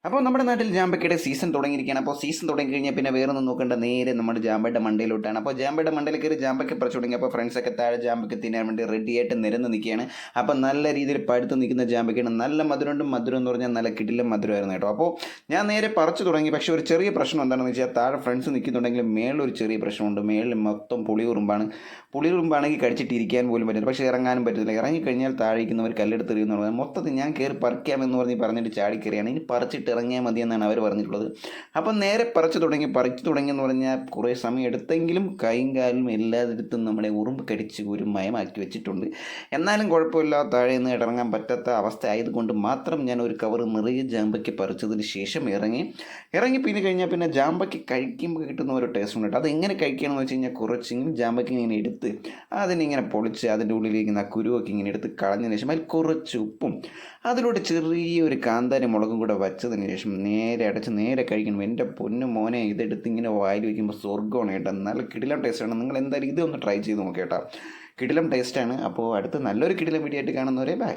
അപ്പോൾ നമ്മുടെ നാട്ടിൽ ജാമ്പക്കയുടെ സീസൺ തുടങ്ങിയിരിക്കുകയാണ്. അപ്പോൾ സീസൺ തുടങ്ങി കഴിഞ്ഞാൽ പിന്നെ വേറെ ഒന്നും നോക്കേണ്ട, നേരെ നമ്മുടെ ജാമ്പയുടെ മണ്ടയിലോട്ടാണ്. അപ്പോൾ ജാമ്പയുടെ മണ്ടയിൽ കയറി ജാമ്പയ്ക്ക് പറിച്ചു തുടങ്ങി. അപ്പോൾ ഫ്രണ്ട്സൊക്കെ താഴെ ജാമ്പയ്ക്ക് തിന്നാൻ വേണ്ടി റെഡിയായിട്ട് നിരന്ന് നിൽക്കുകയാണ്. അപ്പോൾ നല്ല രീതിയിൽ പഴുത്ത് നിൽക്കുന്ന ജാമ്പയ്ക്കാണ്. നല്ല മധുരമുണ്ട്. മധുരം എന്ന് പറഞ്ഞാൽ നല്ല കിടിലം മധുരമായിരുന്നു കേട്ടോ. അപ്പോൾ ഞാൻ നേരെ പറിച്ചു തുടങ്ങി. പക്ഷേ ഒരു ചെറിയ പ്രശ്നം എന്താണെന്ന് വെച്ചാൽ താഴെ ഫ്രണ്ട്സ് നിൽക്കുന്നുണ്ടെങ്കിലും മേളിൽ ഒരു ചെറിയ പ്രശ്നമുണ്ട്. മേളിൽ മൊത്തം പുളിയുറുമ്പാണ്. പുളിയുറുമ്പാണെങ്കിൽ കടിച്ചിട്ടിരിക്കാൻ പോലും പറ്റില്ല. പക്ഷേ ഇറങ്ങാനും പറ്റത്തില്ല. ഇറങ്ങിക്കഴിഞ്ഞാൽ താഴെ ഇരിക്കുന്നവർ കല്ലെടുത്ത് എറിയുമെന്ന് പറഞ്ഞാൽ മൊത്തത്തിൽ ഞാൻ കയറി പറിക്കാമെന്ന് പറഞ്ഞിട്ട് ചാടിക്കയറിയാണ്. ഇനി പറിച്ചിട്ട് ഇറങ്ങിയാൽ മതി എന്നാണ് അവർ പറഞ്ഞിട്ടുള്ളത്. അപ്പം നേരെ പറിച്ചു തുടങ്ങിയെന്ന് പറഞ്ഞാൽ കുറേ സമയം എടുത്തെങ്കിലും കൈയും കാലും എല്ലായിടത്തും നമ്മളെ ഉറുമ്പ് കടിച്ച് ഒരു മയമാക്കി വെച്ചിട്ടുണ്ട്. എന്നാലും കുഴപ്പമില്ല, താഴെ നിന്ന് ഇറങ്ങാൻ പറ്റാത്ത അവസ്ഥ ആയതുകൊണ്ട് മാത്രം ഞാൻ ഒരു കവർ നിറയെ ജാമ്പയ്ക്ക് പറിച്ചതിന് ശേഷം ഇറങ്ങി പിന്നെ കഴിഞ്ഞാൽ പിന്നെ ജാമ്പയ്ക്ക് കഴിക്കുമ്പോൾ കിട്ടുന്ന ഒരു ടേസ്റ്റ് ഉണ്ട്. അത് എങ്ങനെ കഴിക്കണമെന്ന് വെച്ച് കഴിഞ്ഞാൽ കുറച്ചെങ്കിലും ജാമ്പയ്ക്ക് ഇങ്ങനെ എടുത്ത് അതിനിങ്ങനെ പൊളിച്ച് അതിൻ്റെ ഉള്ളിലിരിക്കുന്ന ആ കുരുവൊക്കെ ഇങ്ങനെ എടുത്ത് കളഞ്ഞതിന് ശേഷം അതിൽ കുറച്ച് ഉപ്പും അതിലൂടെ ചെറിയൊരു കാന്താരി മുളകും കൂടെ വച്ചതിന് ശേഷം നേരെ അടച്ച് നേരെ കഴിക്കണം. എൻ്റെ പൊന്നു മോനെ, ഇതെടുത്ത് ഇങ്ങനെ വായിൽ വയ്ക്കുമ്പോൾ സ്വർഗ്ഗമാണ് കേട്ടോ. നല്ല കിടിലം ടേസ്റ്റാണ്. നിങ്ങൾ എന്തായാലും ഇതൊന്ന് ട്രൈ ചെയ്ത് നോക്കിയേട്ടാ. കിടിലം ടേസ്റ്റാണ്. അപ്പോൾ അടുത്ത് നല്ലൊരു കിടിലം വീഡിയോ ആയിട്ട് കാണുന്നവരെ ബൈ.